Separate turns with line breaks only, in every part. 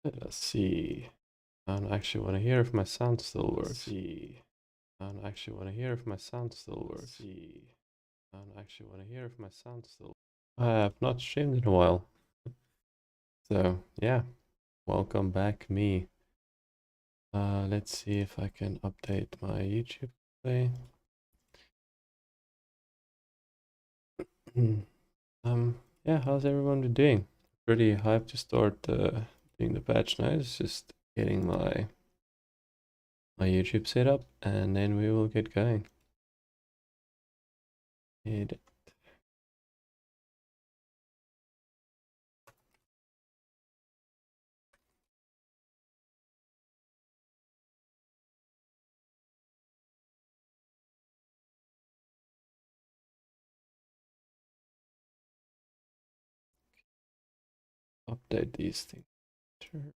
Let's see. I don't actually want to hear if my sound still works. See. I don't actually want to hear if my sound still works. See. I don't actually want to hear if my sound still. I have not streamed in a while. So yeah, welcome back, me. Let's see if I can update my YouTube play. Yeah, how's everyone doing? Pretty hyped to start doing the patch now. It's just getting my YouTube set up, and then we will get going. Update these things. Sure.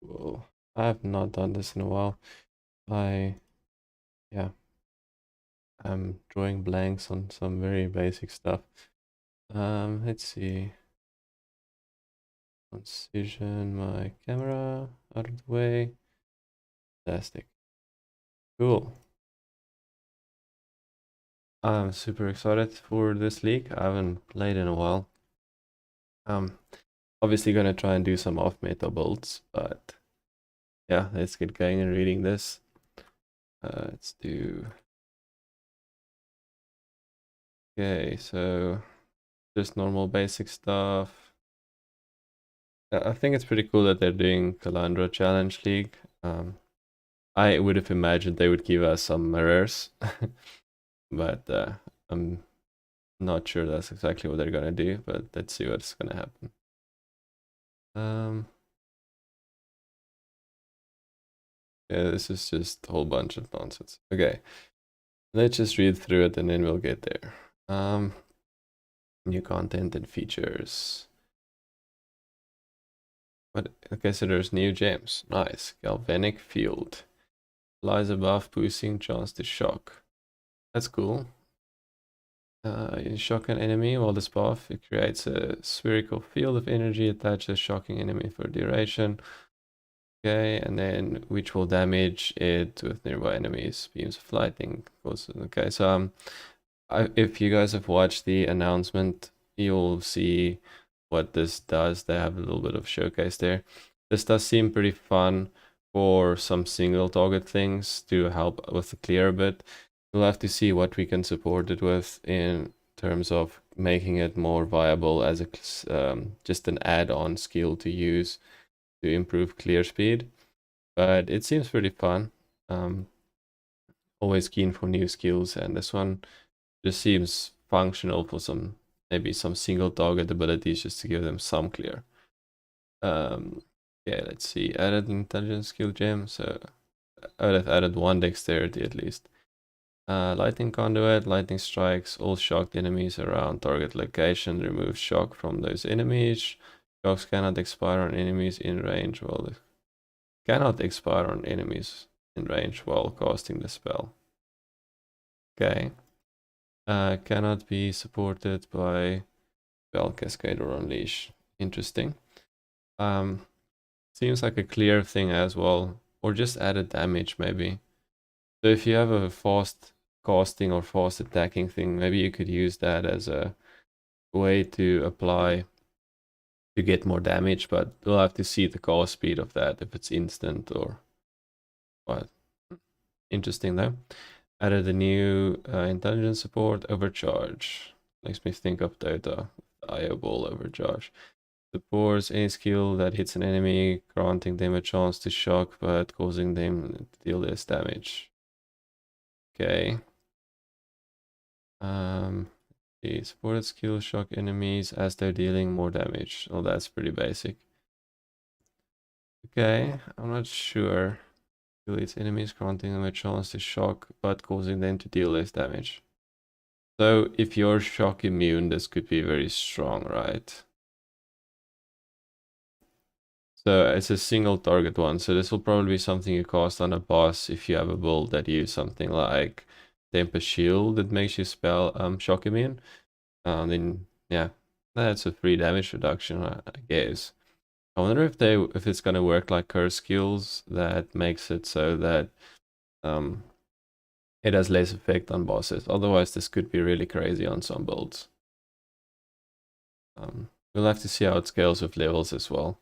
Whoa. I have not done this in a while. Yeah, I'm drawing blanks on some very basic stuff. Let's see. Transition my camera out of the way. Fantastic. Cool. I'm super excited for this league. I haven't played in a while. Obviously gonna try and do some off-meta builds, but yeah, let's get going and reading this. Let's do. Okay, so just normal basic stuff. I think it's pretty cool that they're doing Calandra Challenge League. I would have imagined they would give us some mirrors, but I'm not sure that's exactly what they're gonna do. But let's see what's gonna happen. Yeah, this is just a whole bunch of nonsense. Okay, let's just read through it and then we'll get there. New content and features. What? Okay, so there's new gems. Nice. Galvanic field. Lies above, boosting chance to shock. That's cool. You shock an enemy while this buff. It creates a spherical field of energy attached to a shocking enemy for duration. Okay, and then which will damage it with nearby enemies. Beams of lightning. Okay, so if you guys have watched the announcement, you'll see what this does. They have a little bit of showcase there. This does seem pretty fun for some single target things to help with the clear a bit. We'll have to see what we can support it with in terms of making it more viable as a just an add-on skill to use to improve clear speed. But it seems pretty fun. Always keen for new skills, and this one just seems functional for some maybe some single target abilities just to give them some clear. Yeah, let's see. Added intelligence skill gem, so I would have added one dexterity at least. Lightning conduit, lightning strikes all shocked enemies around target location, remove shock from those enemies. Shocks cannot expire on enemies in range while cannot expire on enemies in range while casting the spell. Okay. Cannot be supported by spell cascade or unleash. Interesting. Seems like a clear thing as well, or just added damage maybe. So if you have a fast casting or fast attacking thing, maybe you could use that as a way to apply to get more damage, but we'll have to see the cast speed of that, if it's instant or what. Interesting though. Added a new intelligence support, overcharge. Makes me think of Dota, IO ball overcharge. Supports any skill that hits an enemy, granting them a chance to shock, but causing them to deal less damage. Okay. The supported skill shock enemies as they're dealing more damage. Oh, that's pretty basic. Okay, I'm not sure. Kill its enemies, granting them a chance to shock, but causing them to deal less damage. So if you're shock immune, this could be very strong, right? So it's a single target one. So this will probably be something you cast on a boss if you have a build that use something like Tempest Shield that makes you spell shock immune. Then yeah, that's a free damage reduction, I guess. I wonder if it's gonna work like curse skills that makes it so that it has less effect on bosses. Otherwise, this could be really crazy on some builds. We'll have to see how it scales with levels as well.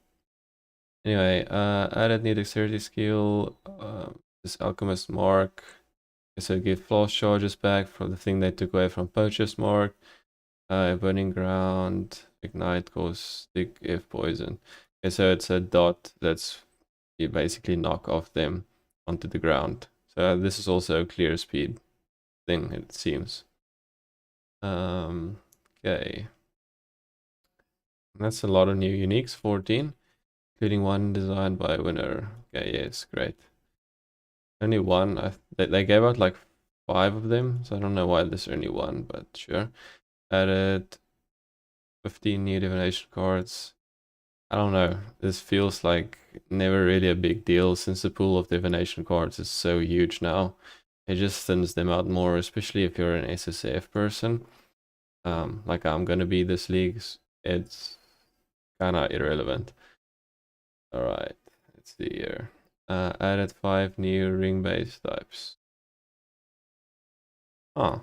Anyway, added new dexterity skill. This alchemist mark. So give flash charges back from the thing they took away from poacher's mark. Burning ground, ignite, caustic, if poison. Okay, so it's a dot that's you basically knock off them onto the ground. So this is also a clear speed thing, it seems. Okay. That's a lot of new uniques, 14, including one designed by a winner. Okay, yes, great. Only one. They gave out like 5 of them, so I don't know why there's only one, but sure. Added 15 new divination cards. I don't know. This feels like never really a big deal since the pool of divination cards is so huge now. It just thins them out more, especially if you're an SSF person. Like I'm gonna be this league. It's kind of irrelevant. All right, let's see here. Added 5 new ring-based types. Oh,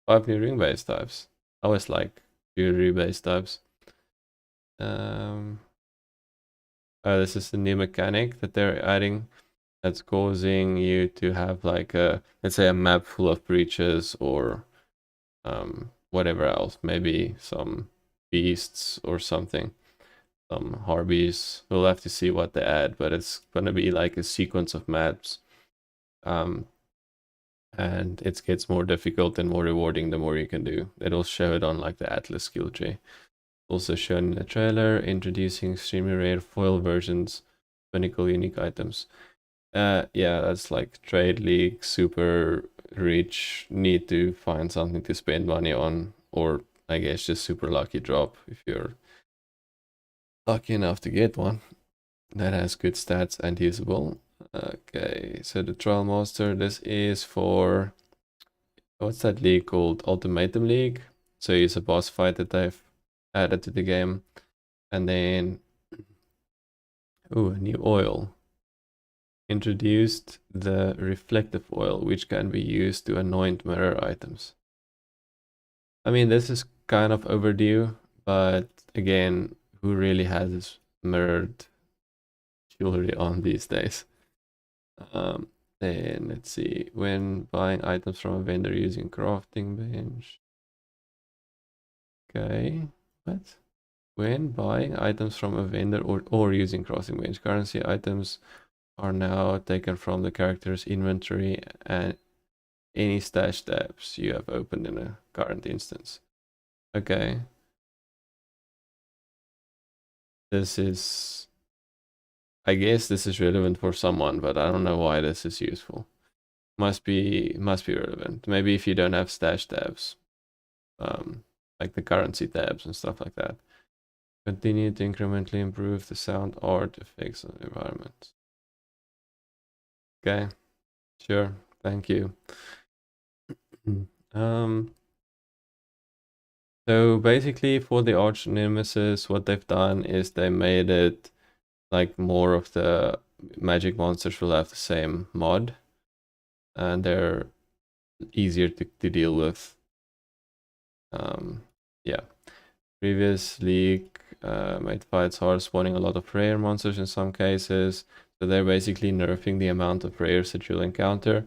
5 new ring-based types. I always like jewelry-based types. This is the new mechanic that they're adding that's causing you to have like a, let's say a map full of breaches or whatever else, maybe some beasts or something, some harbies. We'll have to see what they add, but it's gonna be like a sequence of maps. And it gets more difficult and more rewarding the more you can do. It'll show it on like the Atlas skill tree. Also shown in the trailer, introducing extremely rare foil versions, pinnacle unique items. Yeah, that's like trade league, super rich, need to find something to spend money on, or I guess just super lucky drop if you're lucky enough to get one that has good stats and usable. Okay, so the Trial Master, this is for, what's that league called? Ultimatum League. So it's a boss fight that they've added to the game. And then, ooh, a new oil. Introduced the reflective oil, which can be used to anoint mirror items. I mean, this is kind of overdue, but again, who really has mirrored jewelry on these days? Then let's see, when buying items from a vendor using crafting bench. Okay, what? When buying items from a vendor or using crafting bench, currency items are now taken from the character's inventory and any stash tabs you have opened in a current instance. Okay. This is, I guess this is relevant for someone, but I don't know why this is useful. Must be relevant. Maybe if you don't have stash tabs, like the currency tabs and stuff like that. Continue to incrementally improve the sound, art, effects, and environment. Okay, sure. Thank you. So basically for the arch nemesis, what they've done is they made it like more of the magic monsters will have the same mod, and they're easier to deal with. Yeah. Previous league made fights hard, spawning a lot of rare monsters in some cases. So they're basically nerfing the amount of rares that you'll encounter,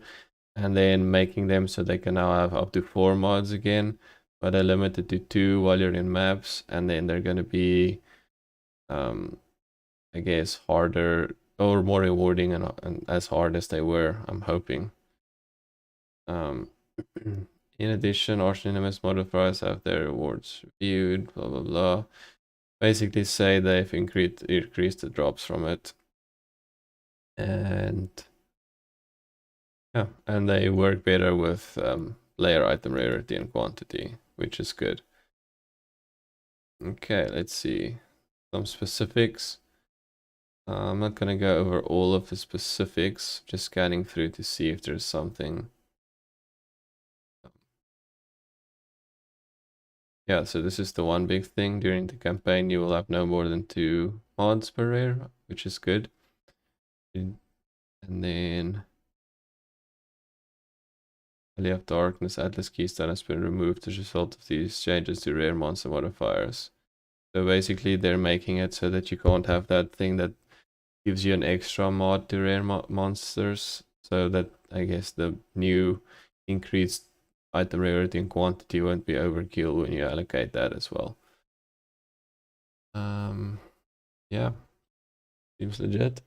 and then making them so they can now have up to 4 mods again, but they're limited to 2 while you're in maps, and then they're gonna be, I guess, harder or more rewarding and as hard as they were, I'm hoping. In addition, arch enemies modifiers have their rewards viewed, blah blah blah. Basically say they've increased the drops from it. And yeah, and they work better with player item rarity and quantity, which is good. Okay, let's see some specifics. I'm not gonna go over all of the specifics, just scanning through to see if there's something. Yeah, so this is the one big thing. During the campaign, you will have no more than 2 mods per rare, which is good. And then Valley of Darkness, Atlas Keystone has been removed as a result of these changes to rare monster modifiers. So basically they're making it so that you can't have that thing that gives you an extra mod to rare monsters. So that I guess the new increased item rarity and quantity won't be overkill when you allocate that as well. Yeah, seems legit.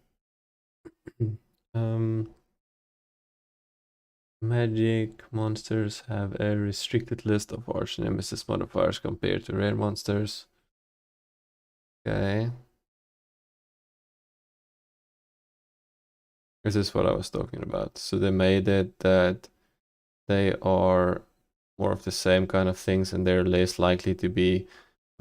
Magic monsters have a restricted list of arch nemesis modifiers compared to rare monsters. Okay. This is what I was talking about. So they made it that they are more of the same kind of things and they're less likely to be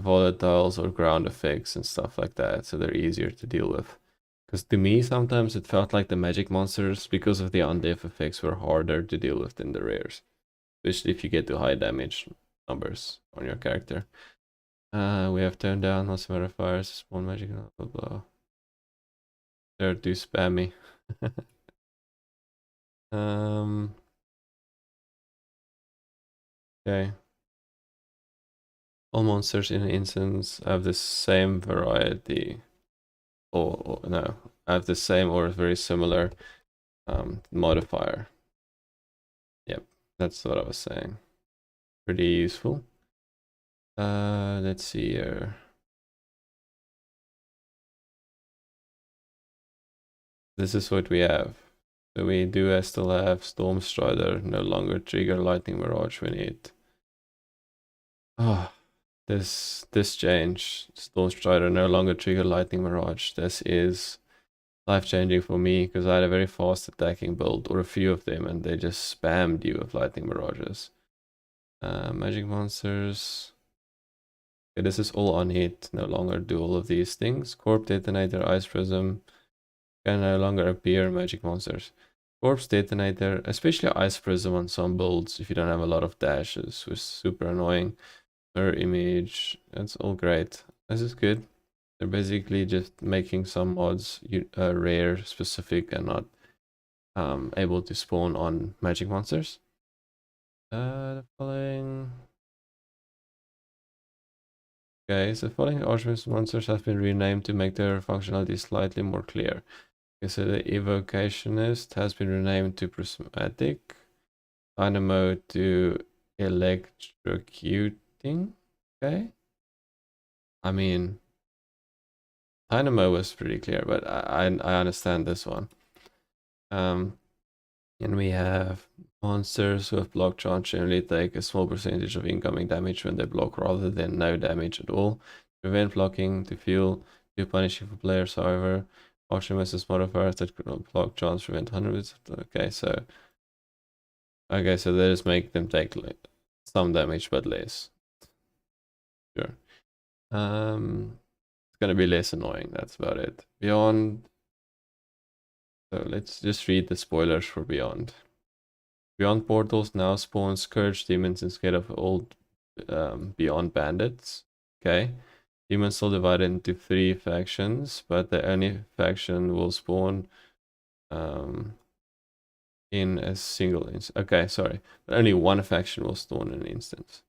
volatiles or ground effects and stuff like that. So they're easier to deal with. Because to me, sometimes it felt like the magic monsters, because of the undeath effects, were harder to deal with than the rares. Especially if you get to high damage numbers on your character. We have turned down monster modifiers, spawn magic, blah blah blah. They're too spammy. Okay. All monsters in an instance have the same variety, or no, have the same or very similar modifier. Yep, that's what I was saying. Pretty useful. Let's see here. This is what we have. So we do still have Storm Strider, no longer trigger Lightning Mirage when it. Oh, this change. Storm Strider no longer trigger Lightning Mirage. This is life-changing for me because I had a very fast attacking build, or a few of them, and they just spammed you with Lightning Mirages. Magic monsters. Okay, this is all on hit. No longer do all of these things. Corpse Detonator, Ice Prism can no longer appear magic monsters. Corpse Detonator, especially Ice Prism on some builds, if you don't have a lot of dashes, was super annoying. Mirror Image, that's all great. This is good. They're basically just making some mods rare specific and not able to spawn on magic monsters. The following. Okay, so following Archmage monsters have been renamed to make their functionality slightly more clear. Okay, so the Evocationist has been renamed to Prismatic, Dynamo to Electrocuting. Okay. I mean, Dynamo was pretty clear, but I understand this one. And we have monsters with block charge generally take a small percentage of incoming damage when they block rather than no damage at all. Prevent blocking to feel too punishing for players, however. Archimedes modifiers that could block charge prevent hundreds. Okay, so they just make them take like some damage but less. Sure. It's gonna be less annoying, that's about it. Beyond. So let's just read the spoilers for Beyond. Beyond portals now spawn Scourge demons instead of old Beyond bandits. Okay. Demons still divided into 3 factions, but the only faction will spawn in a single instance. Okay, sorry. But only one faction will spawn in an instance.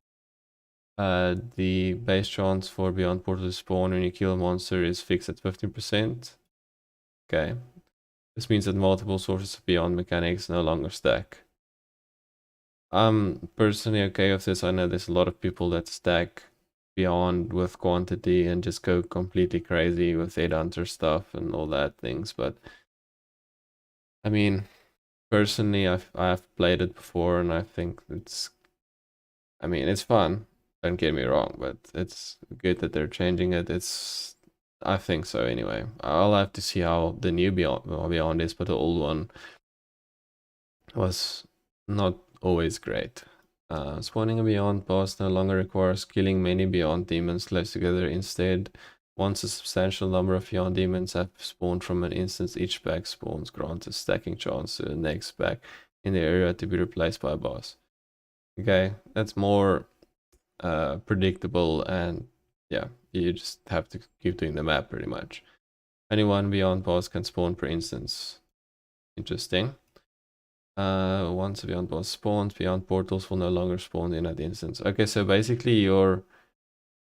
The base chance for Beyond portals to spawn when you kill a monster is fixed at 15%. Okay. This means that multiple sources of Beyond mechanics no longer stack. I'm personally okay with this. I know there's a lot of people that stack Beyond with quantity and just go completely crazy with 8 hunter stuff and all that things, but I mean, personally, I've played it before and I think it's I mean, it's fun. Don't get me wrong, but it's good that they're changing it. I think so anyway. I'll have to see how the new Beyond is, but the old one was not always great. Spawning a Beyond boss no longer requires killing many Beyond demons close together. Instead, once a substantial number of Beyond demons have spawned from an instance, each pack spawns grants a stacking chance to the next pack in the area to be replaced by a boss. Okay, that's more predictable, and yeah, you just have to keep doing the map pretty much. Any one Beyond boss can spawn per instance. Interesting. Once a Beyond boss spawns, Beyond portals will no longer spawn in that instance. Okay, so basically you're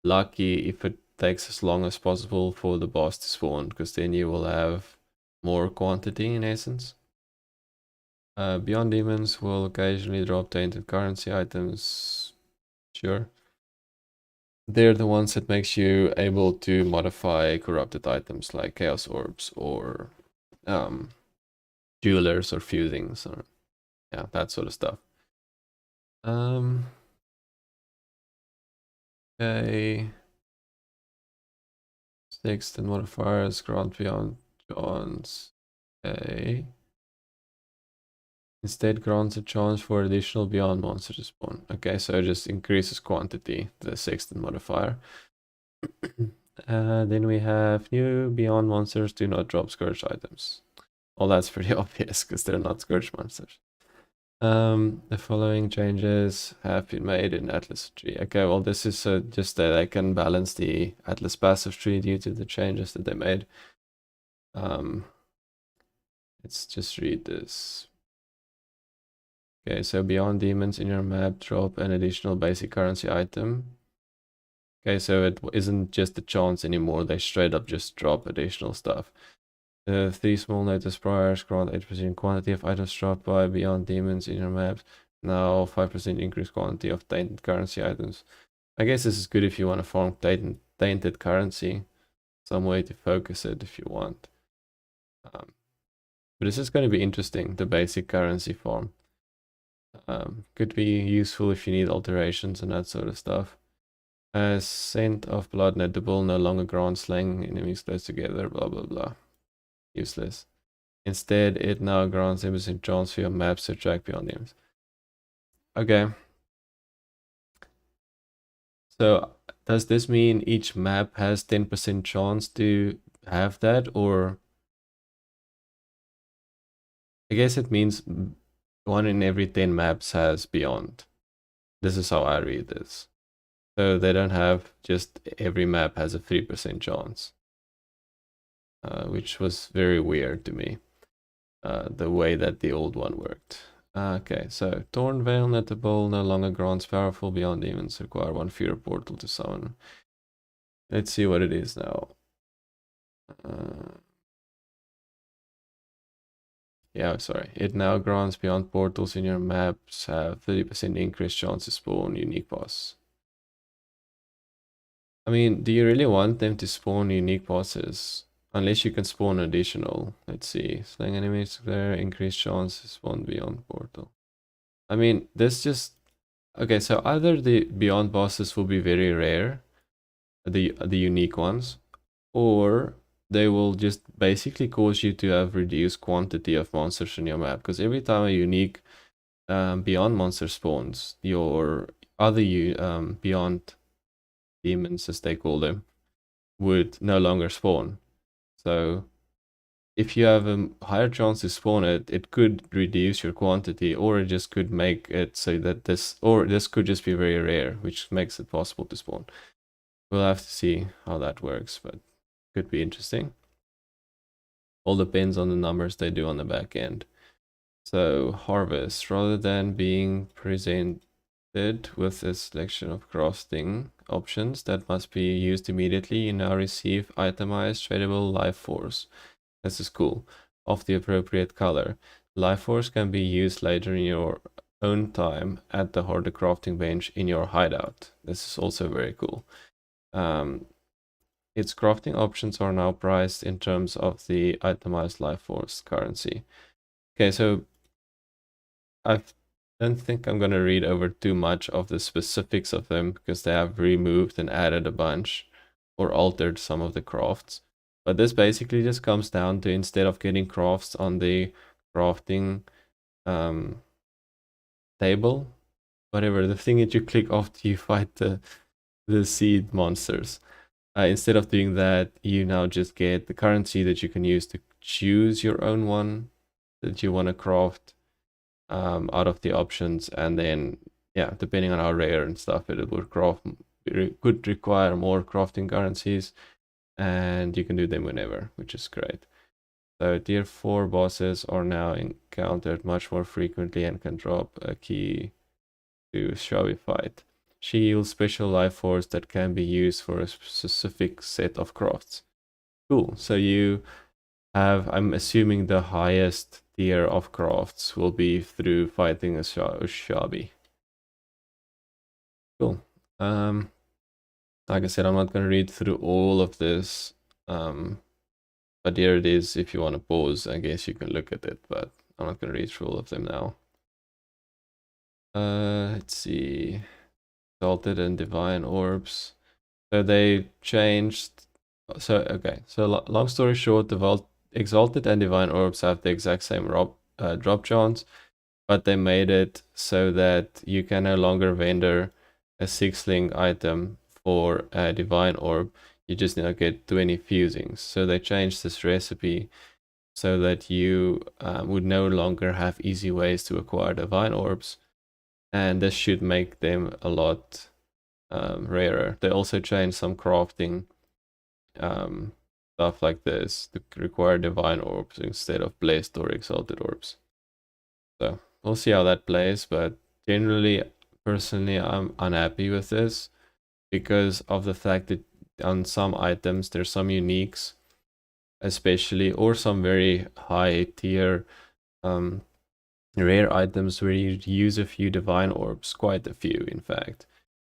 lucky if it takes as long as possible for the boss to spawn, because then you will have more quantity in essence. Beyond demons will occasionally drop tainted currency items. Sure. They're the ones that makes you able to modify corrupted items like chaos orbs or jewelers or fusings or yeah, that sort of stuff. Okay. Sixth and modifiers grant beyond chance. Okay. Instead grants a chance for additional beyond monsters to spawn. Okay, so it just increases quantity, the sixth modifier. Then we have new beyond monsters do not drop scourge items. Well, that's pretty obvious because they're not scourge monsters. The following changes have been made in Atlas tree. Okay, well, this is just that I can balance the Atlas passive tree due to the changes that they made. Let's just read this. Okay, so beyond demons in your map drop an additional basic currency item. Okay, so it isn't just a chance anymore, they straight up just drop additional stuff. 3 small notice priors grant 8% quantity of items dropped by beyond demons in your maps. Now 5% increased quantity of tainted currency items. I guess this is good if you want to farm tainted currency. Some way to focus it if you want. But this is going to be interesting, the basic currency farm. Could be useful if you need alterations and that sort of stuff. Scent of blood notable, no longer grants slaying enemies close together, blah blah blah. Useless. Instead, it now grants 10% chance for your maps to track beyond demons. Okay. So, does this mean each map has 10% chance to have that, or... I guess it means 1 in every 10 maps has beyond. This is how I read this. So they don't have just every map has a 3% chance. Which was very weird to me. The way that the old one worked. Okay, so Torn Veil Notable no longer grants powerful beyond demons, require 1 fear portal to summon. Let's see what it is now. Yeah, sorry. It now grants beyond portals in your maps have 30% increased chance to spawn unique boss. I mean, do you really want them to spawn unique bosses? Unless you can spawn additional. Let's see. Slaying enemies there, increased chance to spawn beyond portal. I mean, this just... Okay, so either the beyond bosses will be very rare, the unique ones, or they will just basically cause you to have reduced quantity of monsters in your map. Because every time a unique beyond monster spawns, your other beyond demons, as they call them, would no longer spawn. So if you have a higher chance to spawn it, it could reduce your quantity, or it just could make it so that this could just be very rare, which makes it possible to spawn. We'll have to see how that works, but could be interesting. All depends on the numbers they do on the back end. So harvest, rather than being presented with a selection of crafting options that must be used immediately, you now receive itemized tradable life force. This is cool. Of the appropriate color. Life force can be used later in your own time at the harder crafting bench in your hideout. This is also very cool. Its crafting options are now priced in terms of the itemized life force currency. Okay, so I've don't think I'm gonna read over too much of the specifics of them because they have removed and added a bunch or altered some of the crafts. But this basically just comes down to, instead of getting crafts on the crafting table, whatever, the thing that you click after you fight the seed monsters. Instead of doing that, you now just get the currency that you can use to choose your own one that you want to craft out of the options, and then yeah, depending on how rare and stuff it would craft, it could require more crafting currencies, and you can do them whenever, which is great. So tier 4 bosses are now encountered much more frequently and can drop a key to Shabby fight. She yields special life force that can be used for a specific set of crafts. Cool. So you have, I'm assuming, the highest tier of crafts will be through fighting a Shabby. Cool. Like I said, I'm not going to read through all of this. But here it is. If you want to pause, I guess you can look at it, but I'm not going to read through all of them now. Let's see. Exalted and Divine Orbs. So they changed. So, okay. So long story short, the Exalted and Divine Orbs have the exact same drop chance, but they made it so that you can no longer vendor a 6-link item for a Divine Orb. You just now get 20 fusings. So they changed this recipe so that you would no longer have easy ways to acquire Divine Orbs. And this should make them a lot rarer. They also changed some crafting stuff like this to require Divine Orbs instead of Blessed or Exalted Orbs. So we'll see how that plays, but generally, personally, I'm unhappy with this because of the fact that on some items there's some uniques, especially, or some very high tier rare items where you use a few Divine Orbs, quite a few in fact,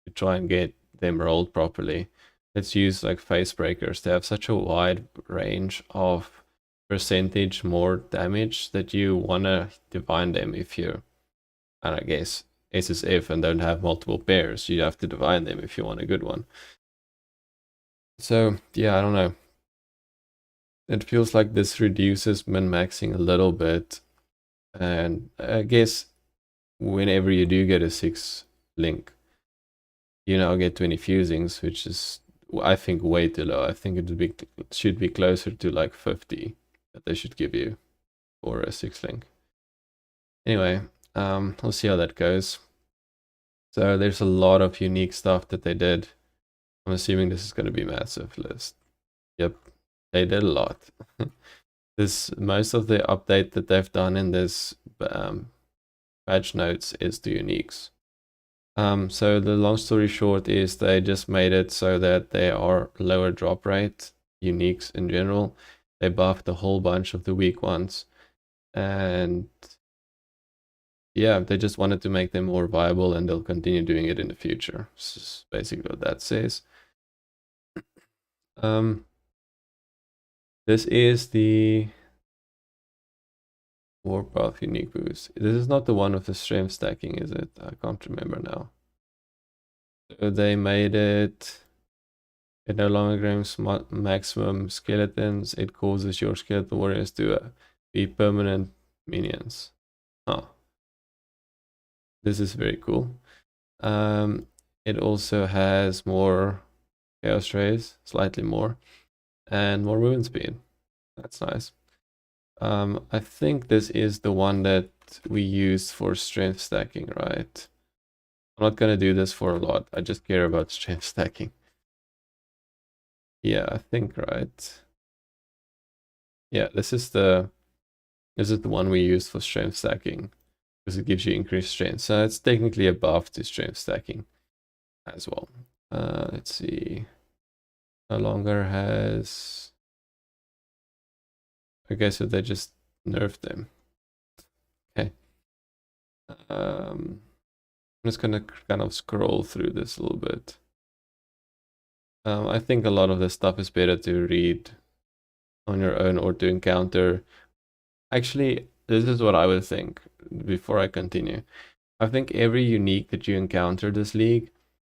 to try and get them rolled properly. Let's use like Face Breakers. They have such a wide range of percentage more damage that you want to divine them if you're, and I guess SSF and don't have multiple pairs. You have to divine them if you want a good one. So yeah, I don't know. It feels like this reduces min-maxing a little bit. And I guess whenever you do get a 6-link, you now get 20 fusings, which is, I think, way too low. I think it should be closer to like 50 that they should give you for a 6-link. Anyway, we'll see how that goes. So there's a lot of unique stuff that they did. I'm assuming this is going to be massive list. Yep, they did a lot. Most of the update that they've done in this patch notes is the uniques. So the long story short is they just made it so that they are lower drop rate uniques in general. They buffed a whole bunch of the weak ones, and yeah, they just wanted to make them more viable, and they'll continue doing it in the future. This is basically what that says. This is the Warpath unique boost. This is not the one with the strength stacking, is it? I can't remember now. So they made it. It no longer grants maximum skeletons. It causes your skeleton warriors to be permanent minions. Huh. This is very cool. It also has more chaos rays, slightly more, and more movement speed. That's nice. I think this is the one that we use for strength stacking, right? I'm not gonna do this for a lot. I just care about strength stacking. Yeah, I think right. Yeah, this is the one we use for strength stacking because it gives you increased strength. So it's technically a buff to strength stacking as well. Let's see. No longer has. Okay, so they just nerfed them. Okay. I'm just gonna kind of scroll through this a little bit. I think a lot of this stuff is better to read on your own or to encounter. Actually, this is what I would think before I continue. I think every unique that you encounter this league,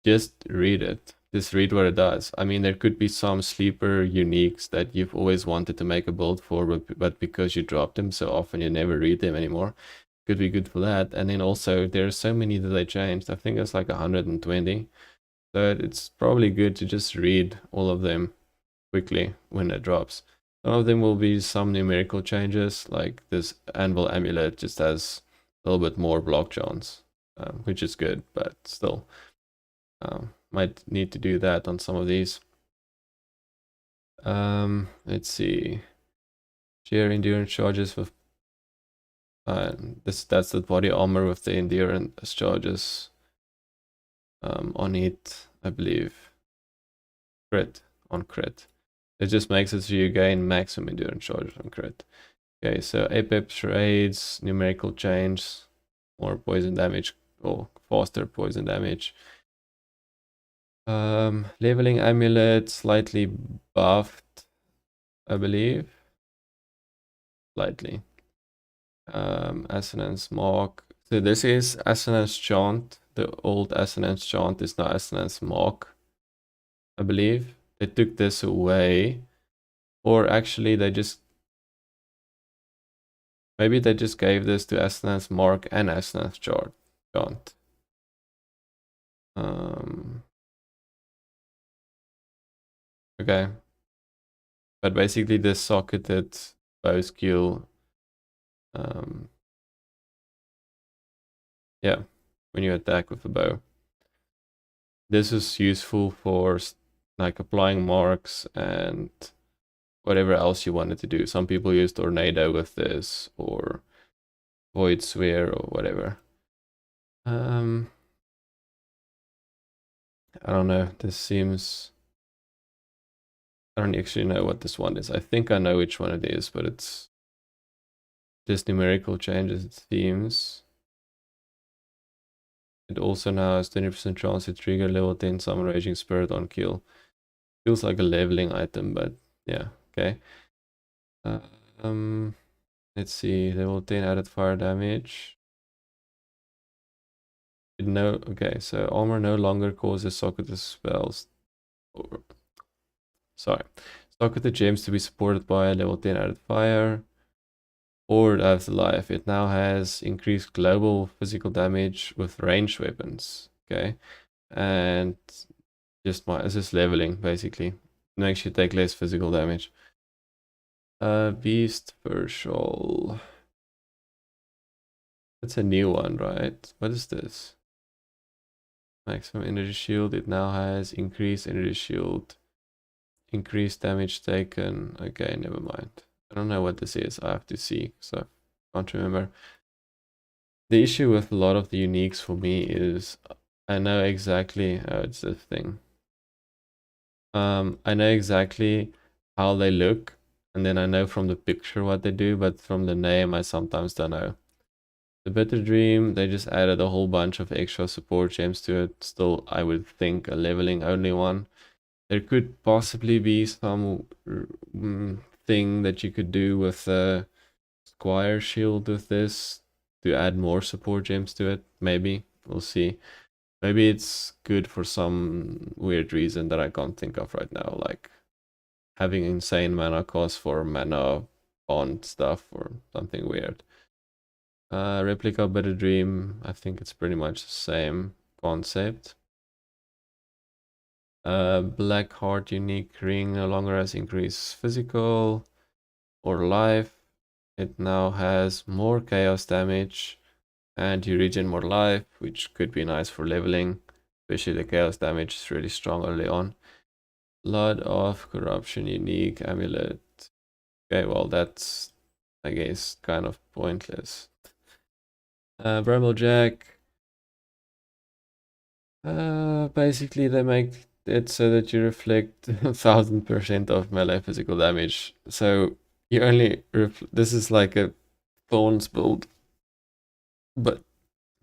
just read it. Just read what it does. I mean, there could be some sleeper uniques that you've always wanted to make a build for, but because you drop them so often, you never read them anymore. Could be good for that. And then also, there's so many that they changed. I think it's like 120. So it's probably good to just read all of them quickly when it drops. Some of them will be some numerical changes, like this Anvil Amulet just has a little bit more block chance, which is good, but still might need to do that on some of these. Let's see. Sheer endurance charges with that's the body armor with the endurance charges on it, I believe. Crit on crit. It just makes it so you gain maximum endurance charges on crit. Okay, so Apex raids, numerical change, more poison damage or faster poison damage. Leveling amulet, slightly buffed, I believe. Slightly. Assonance mark. So this is Assonance chant. The old Assonance chant is now Assonance mark, I believe. They took this away. Or actually they just maybe they just gave this to Assonance mark and Assonance chant. Okay. But basically this socketed bow skill, yeah, when you attack with a bow. This is useful for like applying marks and whatever else you wanted to do. Some people use Tornado with this or Void Sphere or whatever. I don't know, this seems... I don't actually know what this one is. I think I know which one it is, but it's just numerical changes, it seems. It also now has 20% chance to trigger level 10 summon Raging Spirit on kill. Feels like a leveling item, but yeah, okay. Let's see, level 10 added fire damage. Okay, so armor no longer causes socketed spells. Socketed gems to be supported by a level 10 added fire. Or Afterlife. It now has increased global physical damage with ranged weapons. Okay, and it's just leveling basically. It makes you take less physical damage. Beast Virtual. That's a new one, right? What is this? Maximum energy shield. It now has increased energy shield. Increased damage taken. Okay, never mind. I don't know what this is. I have to see, so I can't remember. The issue with a lot of the uniques for me is I know exactly how it's this thing. I know exactly how they look, and then I know from the picture what they do, but from the name I sometimes don't know. The Bitter Dream, they just added a whole bunch of extra support gems to it. Still, I would think a leveling only one. There could possibly be some thing that you could do with the Squire Shield with this to add more support gems to it. Maybe. We'll see. Maybe it's good for some weird reason that I can't think of right now, like having insane mana cost for mana bond stuff or something weird. Replica Better Dream, I think it's pretty much the same concept. Black Heart Unique Ring no longer has increased physical or life. It now has more chaos damage and you regen more life, which could be nice for leveling. Especially the chaos damage is really strong early on. Blood of Corruption Unique Amulet. Okay, well that's, I guess, kind of pointless. Bramblejack. Basically they make it so that you reflect 1000% of melee physical damage. So you only this is like a Thorns build, but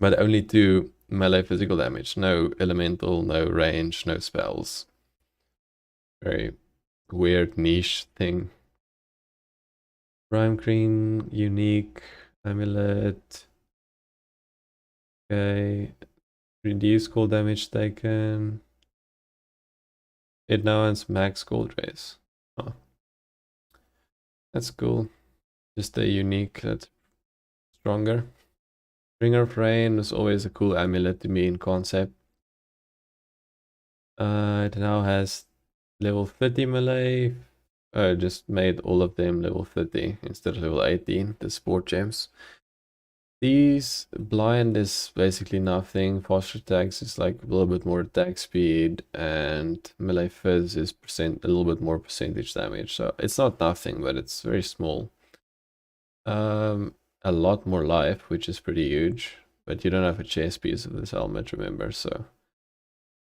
only do melee physical damage. No elemental, no range, no spells. Very weird niche thing. Prime Cream, Unique, Amulet. Okay. Reduce cold damage taken. It now has max cold raise. Oh, that's cool. Just a unique that's stronger. Bringer of Rain was always a cool amulet to me in concept. It now has level 30 melee. Just made all of them level 30 instead of level 18, the sport gems. These blind is basically nothing. Faster attacks is like a little bit more attack speed, and melee fizz is a little bit more percentage damage. So it's not nothing, but it's very small. A lot more life, which is pretty huge, but you don't have a chest piece of this helmet, remember? So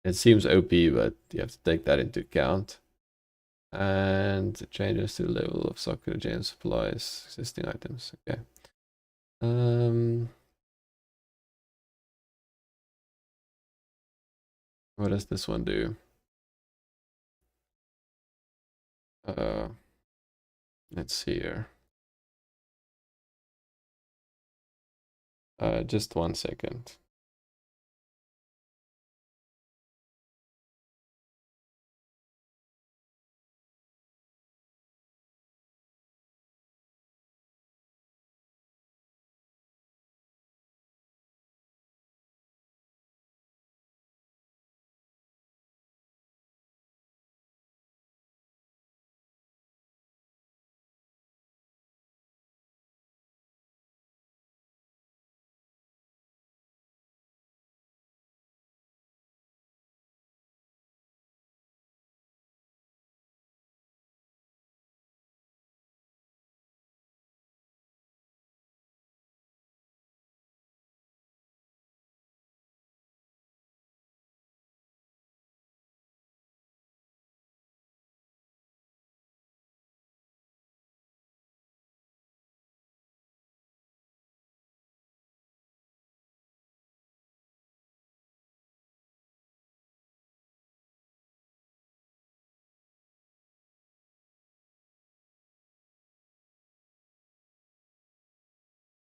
it seems OP, but you have to take that into account. And it changes to the level of soccer gem supplies, existing items. Okay. What does this one do? Let's see here. Just 1 second.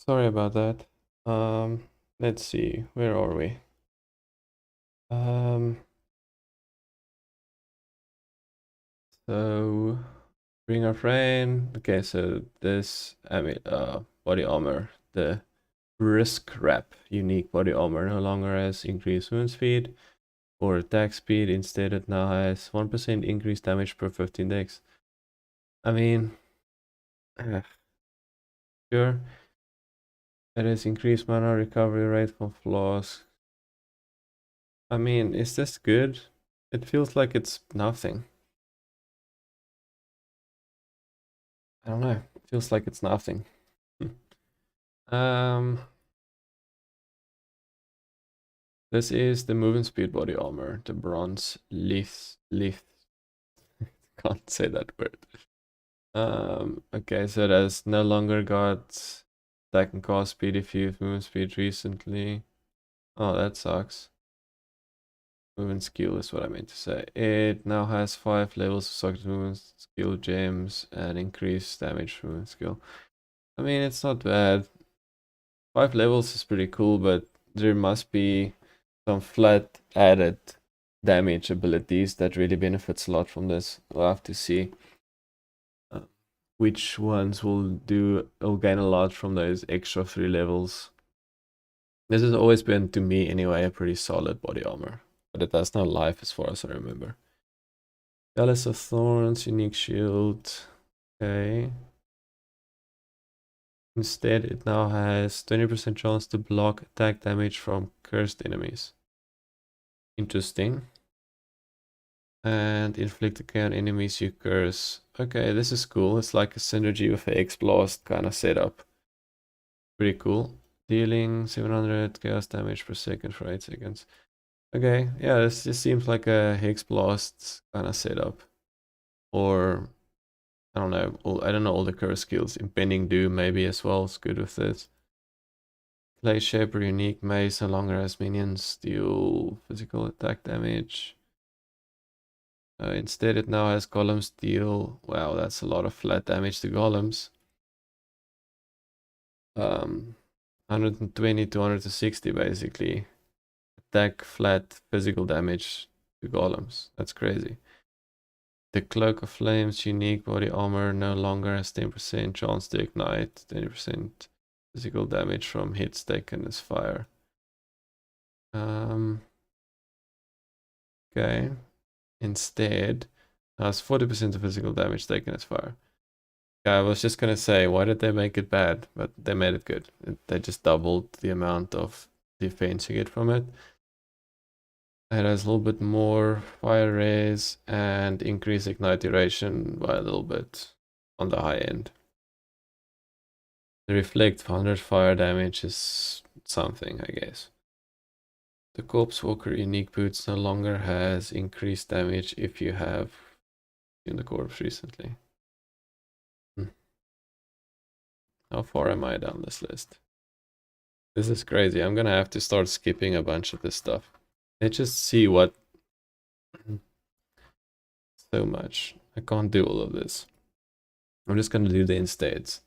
Sorry about that. Let's see, where are we? So bring our friend. Okay, so this body armor, the risk wrap unique body armor no longer has increased movement speed or attack speed. Instead, it now has 1% increased damage per 15 dex. I mean, sure. It has increased mana recovery rate from flaws. I mean, is this good? It feels like it's nothing. I don't know. It feels like it's nothing. This is the movement speed body armor, the bronze lith. Can't say that word. Okay, so it has no longer got attack and cast speed if you've movement speed recently. Oh, that sucks. Movement skill is what I meant to say. It now has 5 levels of socket movement skill gems and increased damage movement skill. I mean, it's not bad. 5 levels is pretty cool, but there must be some flat added damage abilities that really benefits a lot from this. We'll have to see which ones will gain a lot from those extra 3 levels. This has always been, to me anyway, a pretty solid body armor, but it has no life as far as I remember. Chalice of Thorns, unique shield. Okay. Instead, it now has 20% chance to block attack damage from cursed enemies. Interesting. And inflict okay on enemies you curse. Okay, this is cool. It's like a synergy with the X-Blast kind of setup. Pretty cool. Dealing 700 chaos damage per second for 8 seconds. Okay, yeah, this just seems like a Hex Blast kind of setup. Or, I don't know, I don't know all the curse skills. Impending Doom maybe as well is good with this. Clay Shaper unique mace no longer has minions deal physical attack damage. Instead it now has golems deal. Wow, that's a lot of flat damage to golems. 120 to 160 basically. Attack flat physical damage to golems. That's crazy. The Cloak of Flames unique body armor no longer has 10% chance to ignite, 20% physical damage from hits taken as fire. Okay. Instead, has 40% of physical damage taken as fire. I was just gonna say, why did they make it bad? But they made it good. They just doubled the amount of defense you get from it. It has a little bit more fire raise and increase ignite duration by a little bit on the high end. The reflect 100 fire damage is something, I guess. The Corpse Walker unique boots no longer has increased damage if you have in the corpse recently. How far am I down this list? This is crazy. I'm gonna have to start skipping a bunch of this stuff. Let's just see what... So much. I can't do all of this. I'm just gonna do the instates.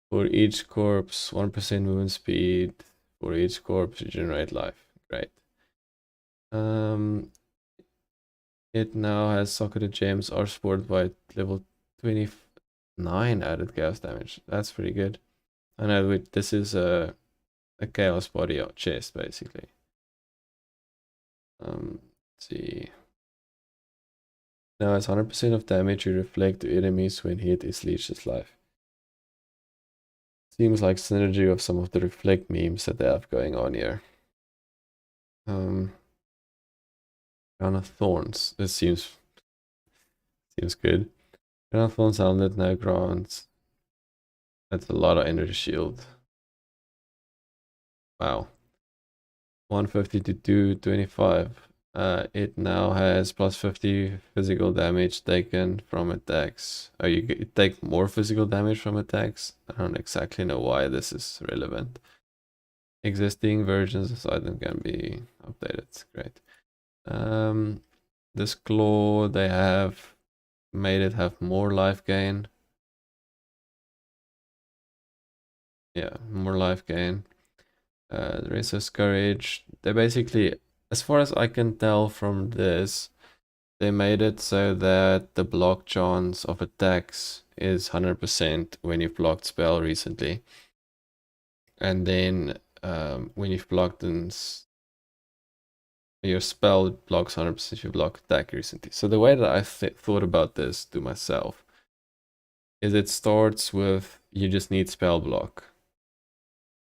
For each corpse, 1% movement speed. For each corpse, regenerate life. Great. It now has socketed gems are supported by level 29 added chaos damage. That's pretty good. I know this is a chaos body or chest basically. Let's see. Now it's 100% of damage you reflect to enemies when hit is leeches life. Seems like synergy of some of the reflect memes that they have going on here. Crown of Thorns. This seems good. Crown of Thorns helmet now grants. That's a lot of energy shield. Wow. 150 to 225. It now has plus 50 physical damage taken from attacks. Oh, you take more physical damage from attacks? I don't exactly know why this is relevant. Existing versions of this item can be updated. Great. This claw, they have made it have more life gain. Yeah, more life gain. The rest is courage. They basically, as far as I can tell from this, they made it so that the block chance of attacks is 100% when you've blocked spell recently. And then when you've blocked your spell blocks 100% if you block attack recently. So the way that I thought about this to myself is it starts with you just need spell block.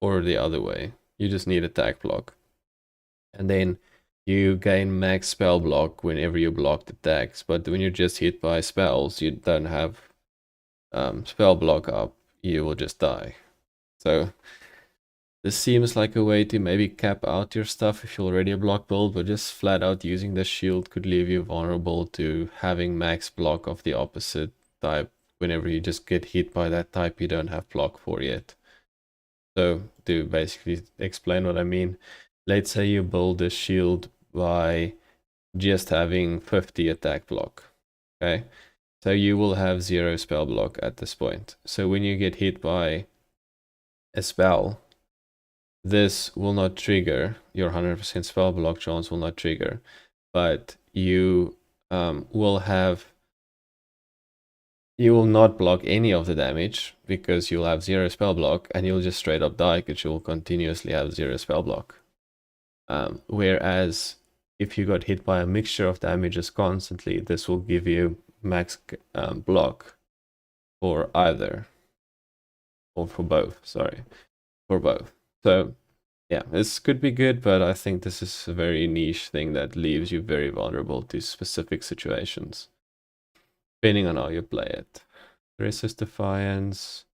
Or the other way. You just need attack block. And then you gain max spell block whenever you blocked attacks. But when you're just hit by spells, you don't have spell block up, you will just die. So this seems like a way to maybe cap out your stuff if you're already a block build, but just flat out using the shield could leave you vulnerable to having max block of the opposite type whenever you just get hit by that type you don't have block for yet. So to basically explain what I mean, let's say you build a shield by just having 50 attack block, okay? So you will have 0 spell block at this point. So when you get hit by a spell, this will not trigger, your 100% spell block chance will not trigger, but you you will not block any of the damage because you'll have 0 spell block and you'll just straight up die because you'll continuously have 0 spell block. Whereas if you got hit by a mixture of damages constantly, this will give you max block for either, or for both, sorry, for both. So yeah, this could be good, but I think this is a very niche thing that leaves you very vulnerable to specific situations, depending on how you play it. Resist Defiance.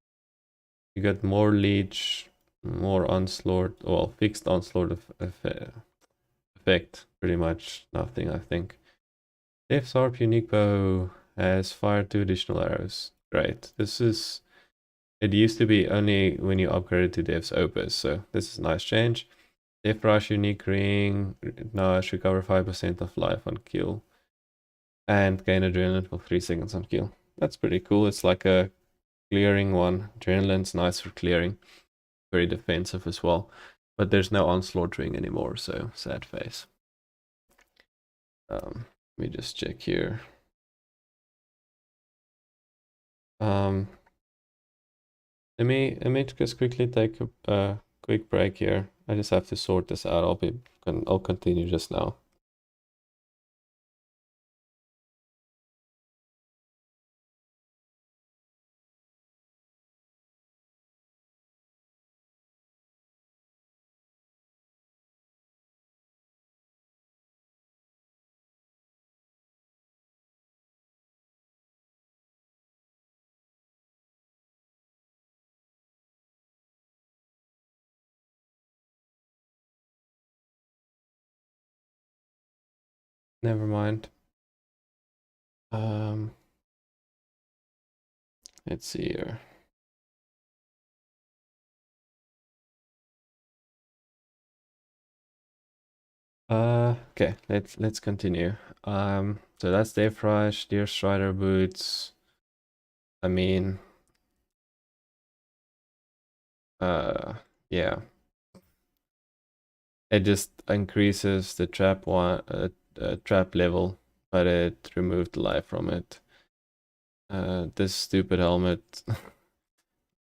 You got more leech, more onslaught, well, fixed onslaught effect. Pretty much nothing, I think. Death's Harp unique bow has fire 2 additional arrows. Great. This is... It used to be only when you upgraded to Death's Opus, so this is a nice change. Death Rush unique ring now has recover 5% of life on kill. And gain adrenaline for 3 seconds on kill. That's pretty cool. It's like a clearing one. Adrenaline's nice for clearing. very defensive as well. But there's no onslaught ring anymore, so sad face. Let me just check here. Let me just quickly take a quick break here. I just have to sort this out. I'll continue just now. Never mind. Let's see here. Okay, let's continue. So that's Dave Rush, Deer Strider boots. I mean, yeah. It just increases the trap level, but it removed the life from it. This stupid helmet,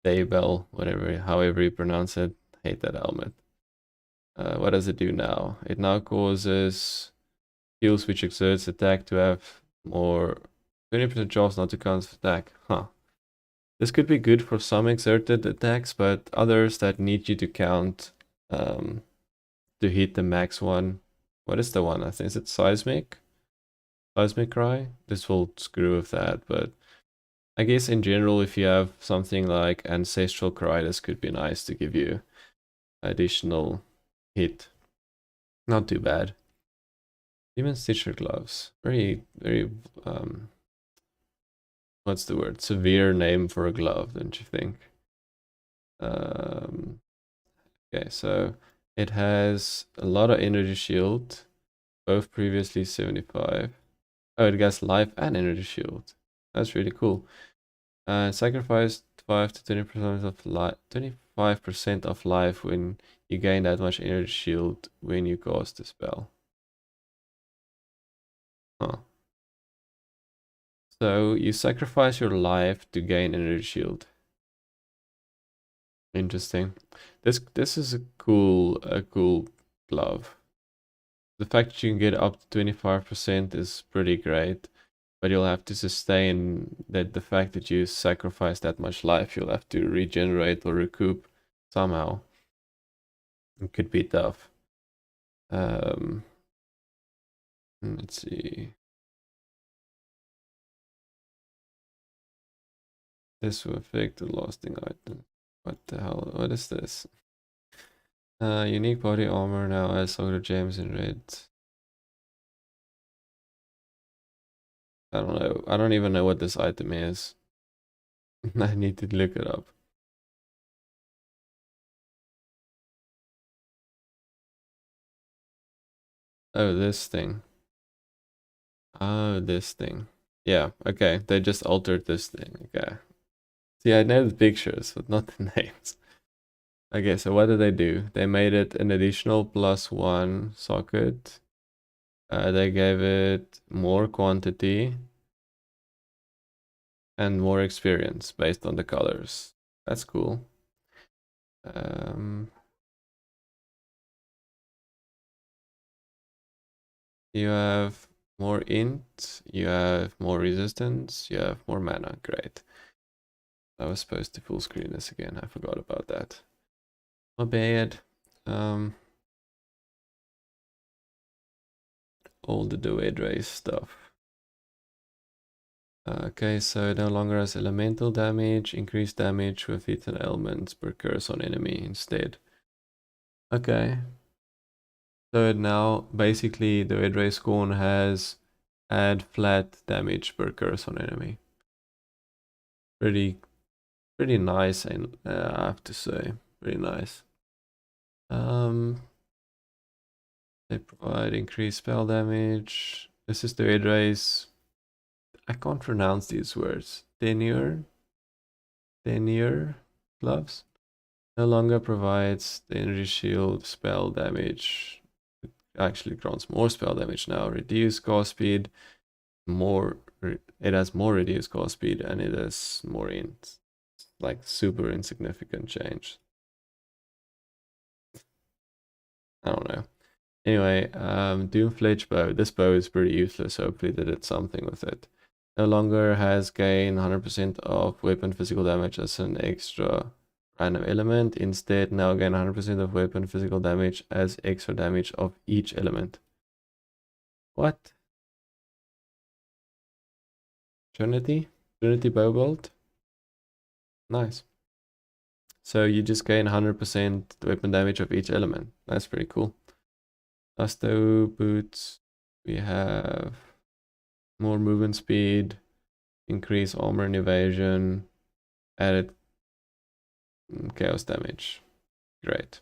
Daybell, however you pronounce it, hate that helmet. What does it do now? It now causes heals which exerts attack to have more 20% chance not to counter attack. Huh. This could be good for some exerted attacks, but others that need you to count to hit the max one. What is the one? I think is it Seismic? Seismic Cry? This will screw with that, but I guess in general, if you have something like Ancestral Cry, this could be nice to give you additional hit. Not too bad. Demon Stitcher Gloves. Very, what's the word? Severe name for a glove, don't you think? Okay, so it has a lot of energy shield, both previously 75. Oh, it gets life and energy shield. That's really cool. Sacrifice 5 to 20% of life, 25% of life when you gain that much energy shield when you cast the spell. Huh. So you sacrifice your life to gain energy shield. Interesting. This is a cool glove. The fact that you can get up to 25% is pretty great, but you'll have to sustain that the fact that you sacrifice that much life, you'll have to regenerate or recoup somehow. It could be tough. Let's see. This will affect the lasting item. What the hell? What is this? Unique body armor now has Solar Gems in red. I don't know. I don't even know what this item is. I need to look it up. Oh, this thing. Oh, this thing. Yeah, okay. They just altered this thing. Okay. See, I know the pictures, but not the names. Okay, so what did they do? They made it an additional +1 socket. They gave it more quantity and more experience based on the colors. That's cool. You have more int, you have more resistance, you have more mana. Great. I was supposed to full screen this again. I forgot about that. My bad. All the Duet Race stuff. Okay, so it no longer has elemental damage, increased damage with hit and elements per curse on enemy instead. Okay. So now basically the Red Ray Scorn has add flat damage per curse on enemy. Pretty nice, and I have to say, pretty nice. They provide increased spell damage. This is the Red Rays. I can't pronounce these words. Tenure gloves. No longer provides the energy shield spell damage. It actually grants more spell damage now. Reduce cast speed. It has more reduced cast speed and it has more int. Like super insignificant change. I don't know. Anyway, Doomfledge bow. This bow is pretty useless. Hopefully they did something with it. No longer has gain 100% of weapon physical damage as an extra random element. Instead, now gain 100% of weapon physical damage as extra damage of each element. What? Trinity? Trinity bow bolt? Nice. So you just gain 100% weapon damage of each element. That's pretty cool. Gusto boots. We have more movement speed, increase armor and evasion, added chaos damage. Great.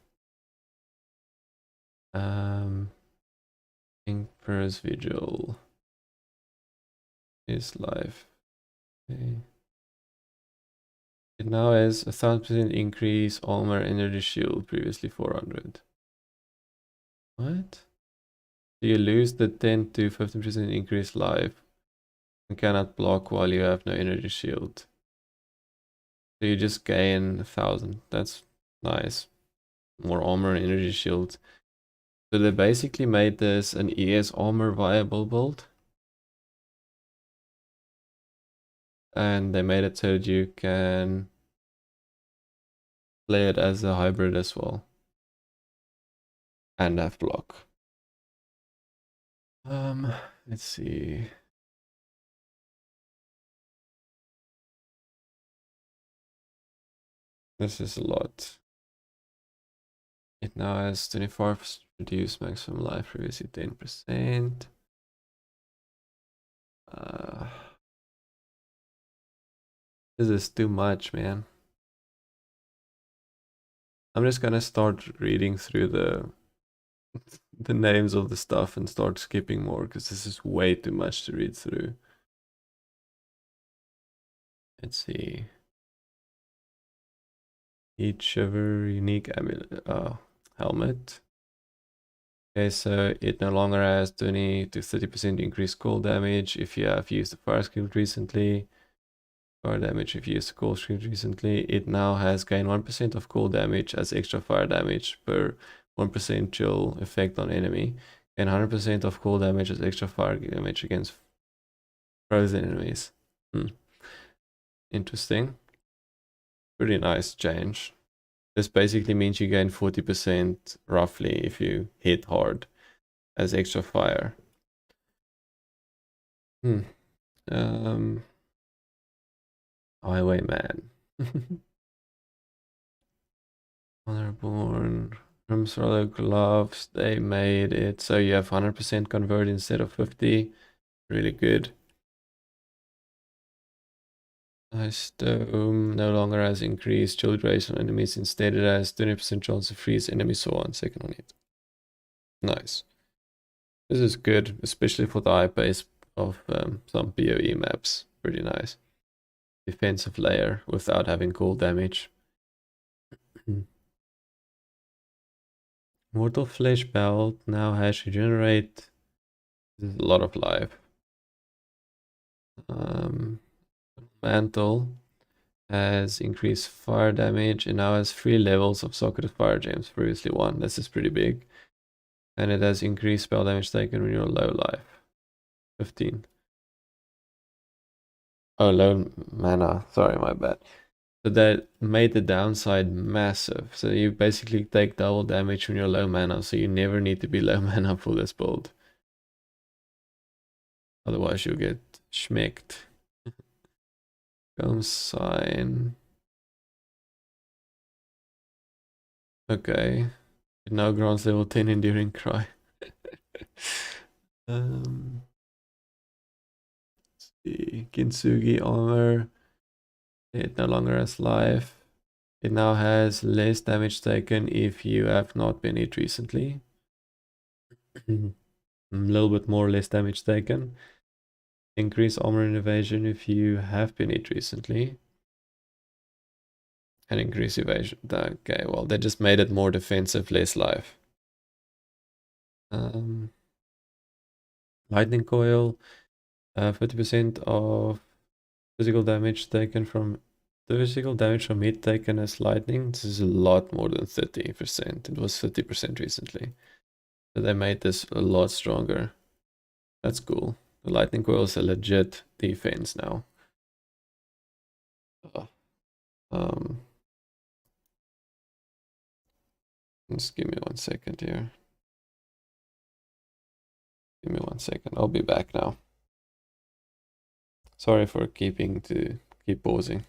Emperor's Vigil is live. Okay. It now has 1000% increase armor energy shield, previously 400. What? So you lose the 10 to 15% increase life and cannot block while you have no energy shield. So you just gain 1000. That's nice. More armor and energy shield. So they basically made this an ES armor viable build. And they made it so that you can play it as a hybrid as well. And have block. Let's see. This is a lot. It now has 25% reduced maximum life, previously 10%. This is too much, man. I'm just gonna start reading through the names of the stuff and start skipping more because this is way too much to read through. Let's see. Heat shiver, unique amulet, helmet. Okay, so it no longer has 20 to 30% increased cold damage if you have used the fire skill recently. Fire damage if you used the cold skill recently. It now has gain 1% of cold damage as extra fire damage per 1% chill effect on enemy. And 100% of cold damage as extra fire damage against frozen enemies. Interesting. Pretty nice change. This basically means you gain 40% roughly if you hit hard as extra fire. Highwayman. Honorborn. Rumsrollo gloves. They made it so you have 100% convert instead of 50. Really good. Ice Dome no longer has increased chill duration on enemies. Instead, it has 20% chance to freeze enemies so 1 second on it. Nice. This is good, especially for the high pace of some PoE maps. Pretty nice. Defensive layer without having cold damage. Mortal Flesh Belt now has regenerate. This is a lot of life. Mantle has increased fire damage and now has 3 levels of socketed fire gems, previously 1. This is pretty big. And it has increased spell damage taken when you're low life. 15. Oh, low mana. Sorry, my bad. So that made the downside massive. So you basically take double damage when you're low mana, so you never need to be low mana for this build. Otherwise you'll get schmecked. Come sign. Okay. It now grants level 10 enduring cry. Let's see. Kintsugi armor. It no longer has life. It now has less damage taken if you have not been hit recently. A little bit more less damage taken. Increase armor and evasion if you have been hit recently. and increase evasion. Okay, well, they just made it more defensive, less life. Lightning coil, 50% of physical damage taken from the physical damage from hit taken as lightning. This is a lot more than 30%. It was 30% recently. So they made this a lot stronger. That's cool. The lightning coil is a legit defense now. Um, just give me 1 second here. Give me 1 second. I'll be back now. Sorry for keep pausing.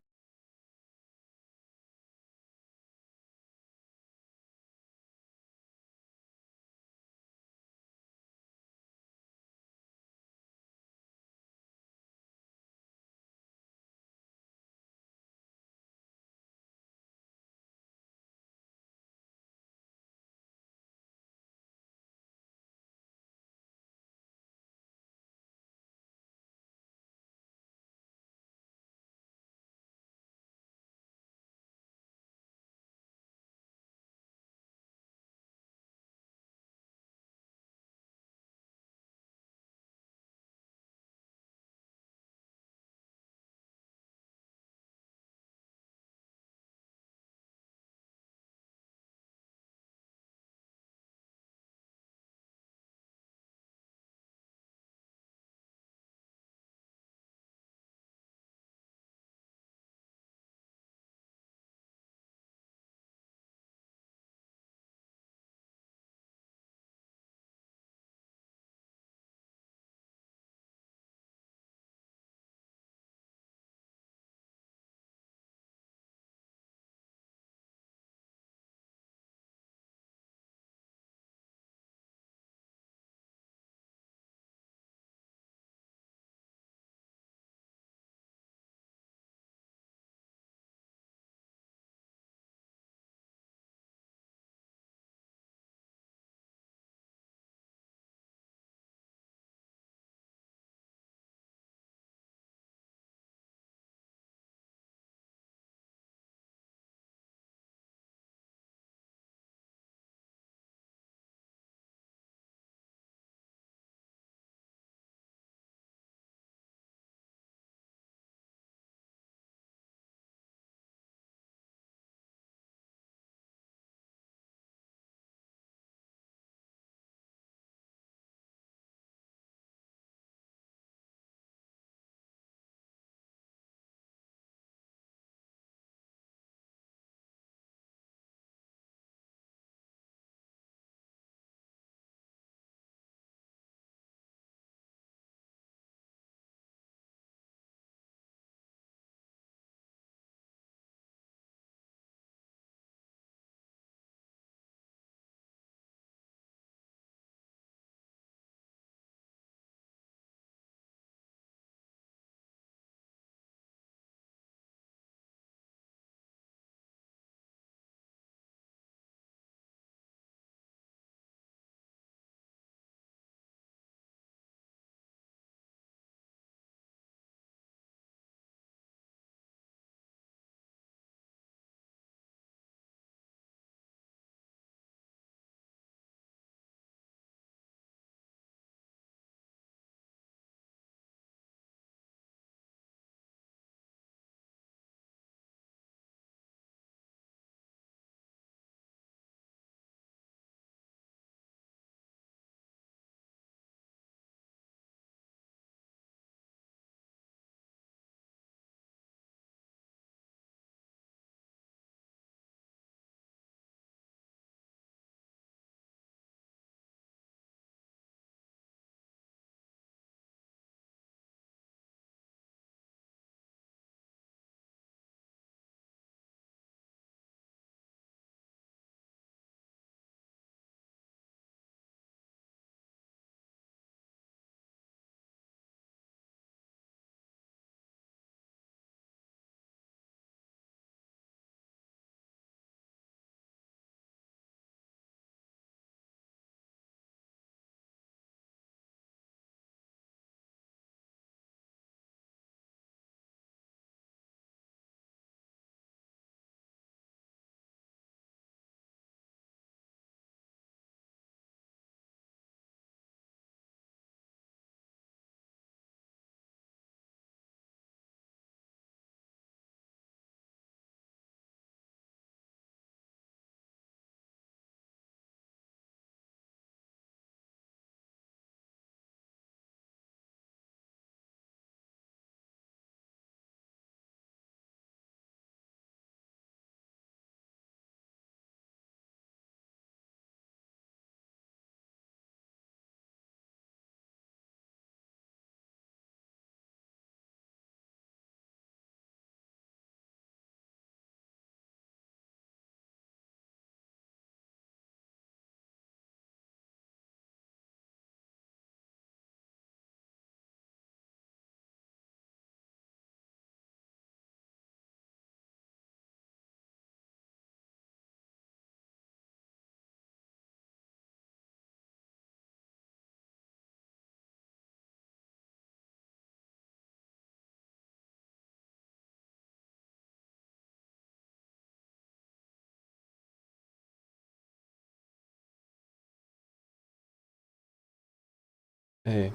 Hey,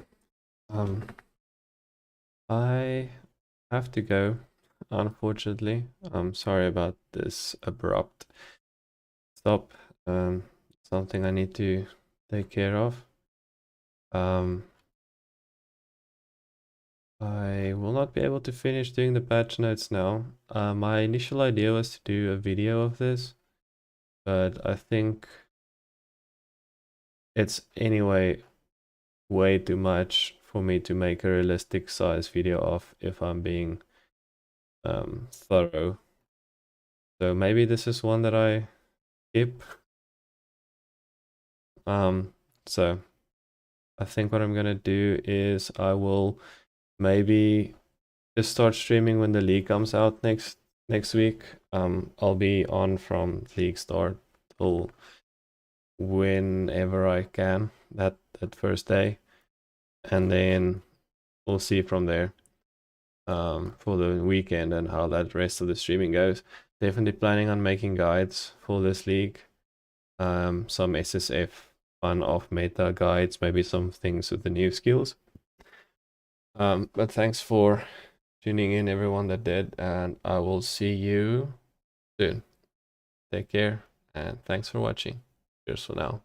I have to go, unfortunately. I'm sorry about this abrupt stop. Something I need to take care of. Um, I will not be able to finish doing the patch notes now. My initial idea was to do a video of this, but I think it's anyway way too much for me to make a realistic size video of if I'm being thorough. So maybe this is one that I skip. So I think what I'm gonna do is I will maybe just start streaming when the league comes out next week. I'll be on from league start till whenever I can that first day, and then we'll see from there for the weekend and how that rest of the streaming goes. Definitely planning on making guides for this league. Some SSF fun off meta guides, maybe some things with the new skills. But thanks for tuning in, everyone that did, and I will see you soon. Take care, and thanks for watching. Cheers for now.